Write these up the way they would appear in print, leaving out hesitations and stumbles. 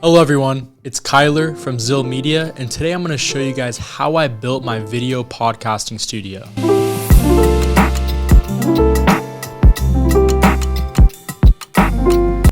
Hello everyone, it's Kyler from Zill Media, and today I'm going to show you guys how I built my video podcasting studio.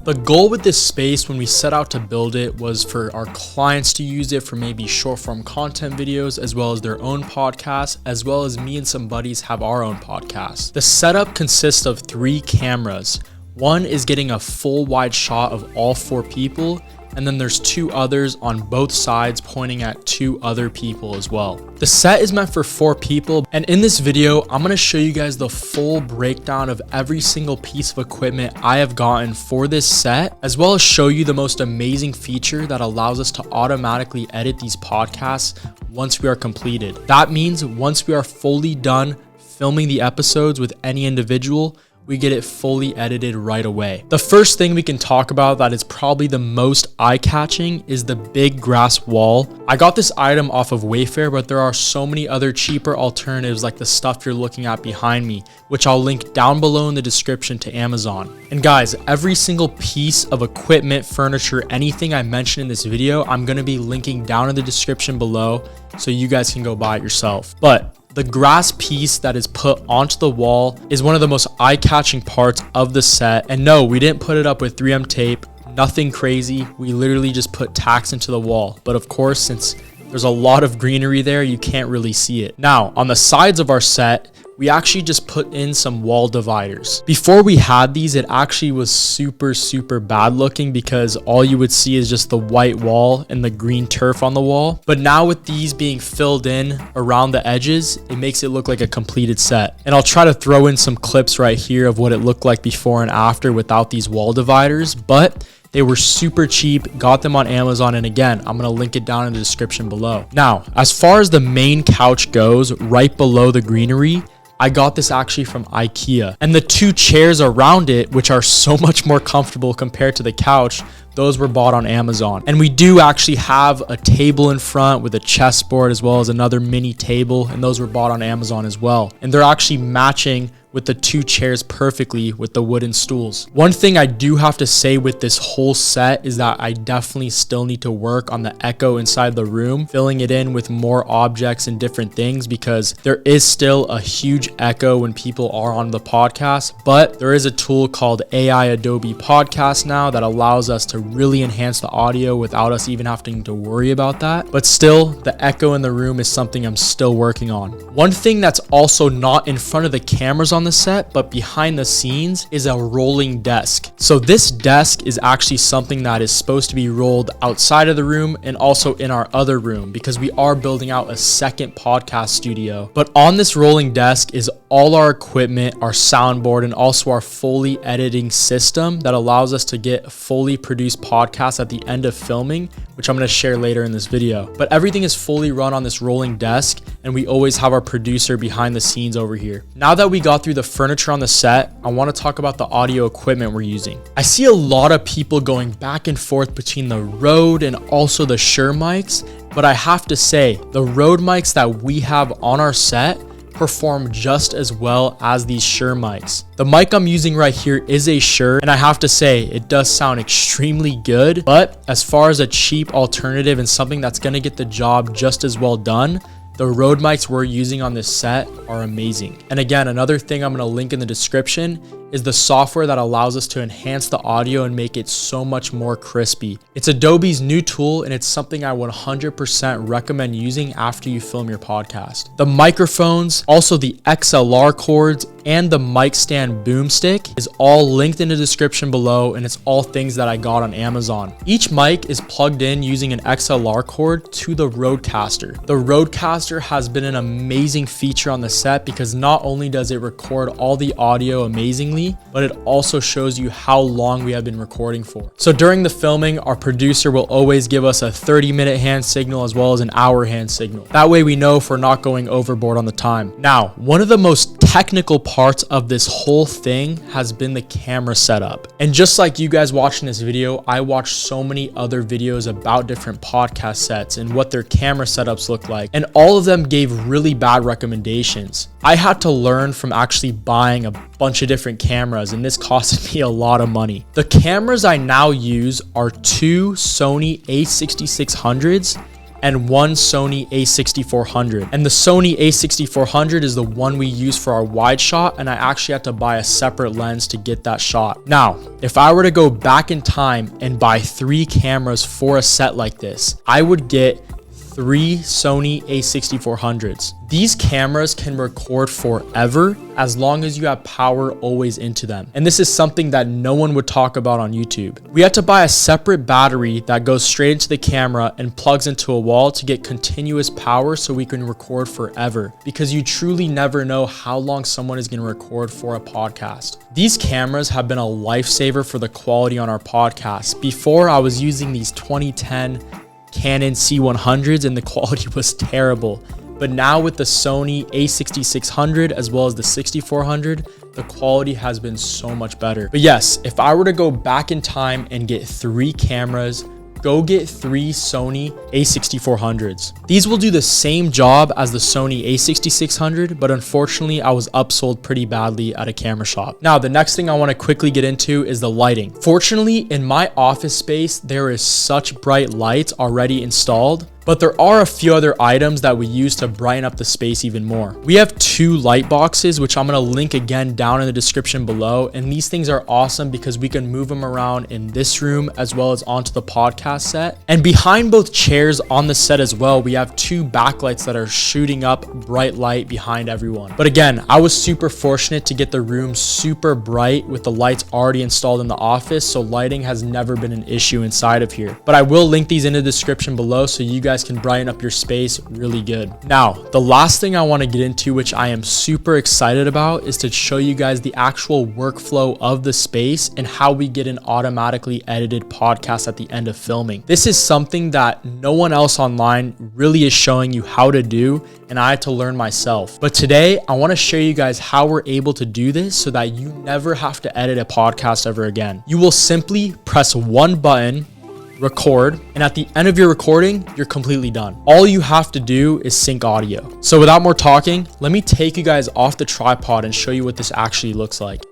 The goal with this space when we set out to build it was for our clients to use it for maybe short form content videos, as well as their own podcasts, as well as me and some buddies have our own podcasts. The setup consists of 3 cameras. One is getting a full wide shot of all 4 people, and then there's 2 others on both sides pointing at 2 other people as well. The set is meant for 4 people, and in this video, I'm gonna show you guys the full breakdown of every single piece of equipment I have gotten for this set, as well as show you the most amazing feature that allows us to automatically edit these podcasts once we are completed. That means once we are fully done filming the episodes with any individual, we get it fully edited right away. The first thing we can talk about that is probably the most eye-catching is the big grass wall. I got this item off of Wayfair, but there are so many other cheaper alternatives like the stuff you're looking at behind me, which I'll link down below in the description to Amazon. And guys, every single piece of equipment, furniture, anything I mentioned in this video, I'm gonna be linking down in the description below so you guys can go buy it yourself. But the grass piece that is put onto the wall is one of the most eye-catching parts of the set. And no, we didn't put it up with 3M tape, nothing crazy. We literally just put tacks into the wall. But of course, since there's a lot of greenery there, you can't really see it. Now, on the sides of our set, we actually just put in some wall dividers. Before we had these, it actually was super bad looking because all you would see is just the white wall and the green turf on the wall. But now with these being filled in around the edges, it makes it look like a completed set. And I'll try to throw in some clips right here of what it looked like before and after without these wall dividers, but they were super cheap, got them on Amazon, and again, I'm gonna link it down in the description below. Now, as far as the main couch goes, right below the greenery, I got this actually from IKEA, and the 2 chairs around it, which are so much more comfortable compared to the couch, those were bought on Amazon. And we do actually have a table in front with a chessboard as well as another mini table, and those were bought on Amazon as well. And they're actually matching with the 2 chairs perfectly with the wooden stools. One thing I do have to say with this whole set is that I definitely still need to work on the echo inside the room, filling it in with more objects and different things, because there is still a huge echo when people are on the podcast. But there is a tool called AI Adobe Podcast now that allows us to really enhance the audio without us even having to worry about that. But still, the echo in the room is something I'm still working on. One thing that's also not in front of the cameras on the set, but behind the scenes, is a rolling desk. So this desk is actually something that is supposed to be rolled outside of the room and also in our other room, because we are building out a second podcast studio. But on this rolling desk is all our equipment, our soundboard, and also our Foley editing system that allows us to get fully produced podcasts at the end of filming, which I'm going to share later in this video. But everything is fully run on this rolling desk, and we always have our producer behind the scenes over here. Now that we got through the furniture on the set, I want to talk about the audio equipment we're using. I see a lot of people going back and forth between the Rode and also the Shure mics, but I have to say, the Rode mics that we have on our set perform just as well as these Shure mics. The mic I'm using right here is a Shure, and I have to say it does sound extremely good, but as far as a cheap alternative and something that's gonna get the job just as well done, the Rode mics we're using on this set are amazing. And again, another thing I'm gonna link in the description is the software that allows us to enhance the audio and make it so much more crispy. It's Adobe's new tool, and it's something I 100% recommend using after you film your podcast. The microphones, also the XLR cords, and the mic stand boomstick is all linked in the description below, and it's all things that I got on Amazon. Each mic is plugged in using an XLR cord to the Rodecaster. The Rodecaster has been an amazing feature on the set because not only does it record all the audio amazingly, but it also shows you how long we have been recording for. So during the filming, our producer will always give us a 30-minute hand signal as well as an hour hand signal. That way we know if we're not going overboard on the time. Now, one of the most technical parts of this whole thing has been the camera setup. And just like you guys watching this video, I watched so many other videos about different podcast sets and what their camera setups look like, and all of them gave really bad recommendations. I had to learn from actually buying a bunch of different cameras, and this costed me a lot of money. The cameras I now use are 2 Sony a6600s and 1 Sony a6400. And the Sony a6400 is the one we use for our wide shot, and I actually had to buy a separate lens to get that shot. Now, if I were to go back in time and buy 3 cameras for a set like this, I would get 3 Sony a6400s. These cameras can record forever as long as you have power always into them. And this is something that no one would talk about on YouTube. We had to buy a separate battery that goes straight into the camera and plugs into a wall to get continuous power so we can record forever, because you truly never know how long someone is going to record for a podcast. These cameras have been a lifesaver for the quality on our podcast. Before, I was using these 2010 Canon C100s and the quality was terrible. But now with the Sony a6600 as well as the 6400, the quality has been so much better. But yes, if I were to go back in time and get 3 cameras, go get 3 Sony a6400s. These will do the same job as the Sony a6600, but unfortunately I was upsold pretty badly at a camera shop. Now, the next thing I want to quickly get into is the lighting. Fortunately, in my office space, there is such bright lights already installed, but there are a few other items that we use to brighten up the space even more. We have 2 light boxes, which I'm gonna link again down in the description below. And these things are awesome because we can move them around in this room as well as onto the podcast set. And behind both chairs on the set as well, we have 2 backlights that are shooting up bright light behind everyone. But again, I was super fortunate to get the room super bright with the lights already installed in the office, so lighting has never been an issue inside of here. But I will link these in the description below so you guys can brighten up your space really good. Now, the last thing I want to get into, which I am super excited about, is to show you guys the actual workflow of the space and how we get an automatically edited podcast at the end of filming. This is something that no one else online really is showing you how to do, and I had to learn myself. But today, I want to show you guys how we're able to do this so that you never have to edit a podcast ever again. You will simply press one button, record, and at the end of your recording, you're completely done. All you have to do is sync audio. So without more talking, let me take you guys off the tripod and show you what this actually looks like.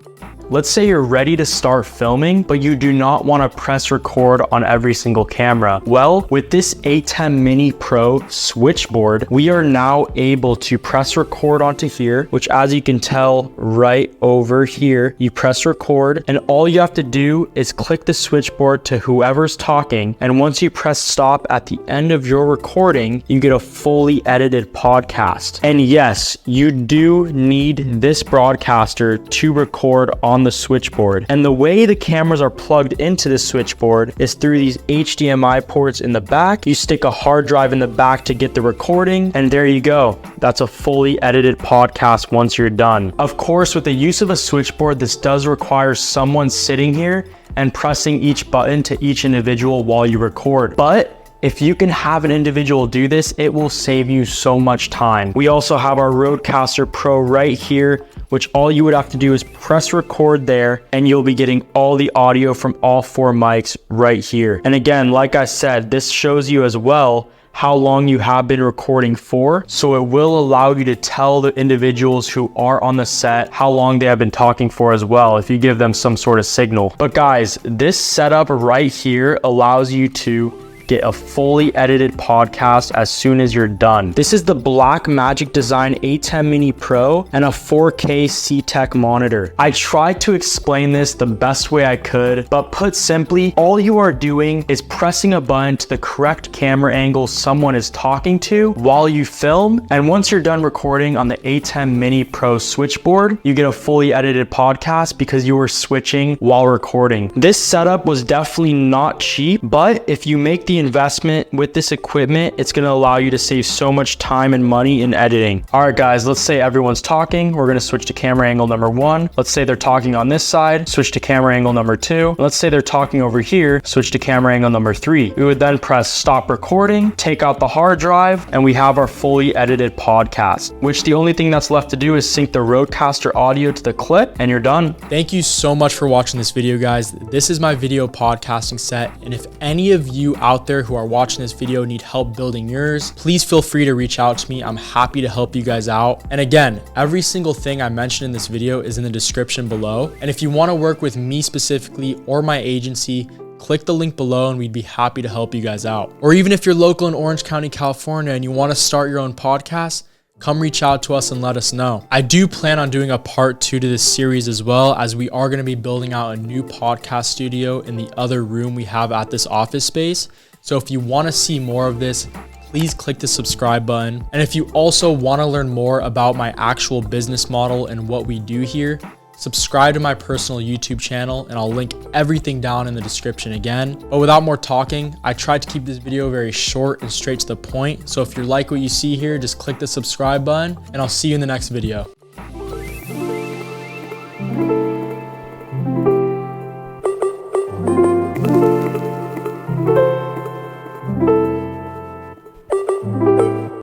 Let's say you're ready to start filming, but you do not want to press record on every single camera. Well, with this ATEM Mini Pro switchboard, we are now able to press record onto here, which as you can tell right over here, you press record, and all you have to do is click the switchboard to whoever's talking. And once you press stop at the end of your recording, you get a fully edited podcast. And yes, you do need this broadcaster to record on the switchboard. And the way the cameras are plugged into the switchboard is through these HDMI ports in the back. You stick a hard drive in the back to get the recording, and there you go. That's a fully edited podcast once you're done. Of course, with the use of a switchboard, this does require someone sitting here and pressing each button to each individual while you record. But if you can have an individual do this, it will save you so much time. We also have our Rodecaster Pro right here, which all you would have to do is press record there, and you'll be getting all the audio from all 4 mics right here. And again, like I said, this shows you as well how long you have been recording for. So it will allow you to tell the individuals who are on the set how long they have been talking for as well, if you give them some sort of signal. But guys, this setup right here allows you to get a fully edited podcast as soon as you're done. This is the Blackmagic Design ATEM Mini Pro and a 4K C-Tech monitor. I tried to explain this the best way I could, but put simply, all you are doing is pressing a button to the correct camera angle someone is talking to while you film. And once you're done recording on the ATEM Mini Pro switchboard, you get a fully edited podcast because you were switching while recording. This setup was definitely not cheap, but if you make the investment with this equipment, it's going to allow you to save so much time and money in editing. All right, guys, let's say everyone's talking. We're going to switch to camera angle number 1. Let's say they're talking on this side, switch to camera angle number 2. Let's say they're talking over here, switch to camera angle number 3. We would then press stop recording, take out the hard drive, and we have our fully edited podcast, which the only thing that's left to do is sync the Rodecaster audio to the clip, and you're done. Thank you so much for watching this video, guys. This is my video podcasting set, and if any of you out out there who are watching this video need help building yours, please feel free to reach out to me. I'm happy to help you guys out. And again, every single thing I mentioned in this video is in the description below. And if you want to work with me specifically or my agency, click the link below and we'd be happy to help you guys out. Or even if you're local in Orange County, California, and you want to start your own podcast, come reach out to us and let us know. I do plan on doing a part 2 to this series as well, as we are going to be building out a new podcast studio in the other room we have at this office space. So if you want to see more of this, please click the subscribe button. And if you also want to learn more about my actual business model and what we do here, subscribe to my personal YouTube channel, and I'll link everything down in the description again. But without more talking, I tried to keep this video very short and straight to the point. So if you like what you see here, just click the subscribe button, and I'll see you in the next video.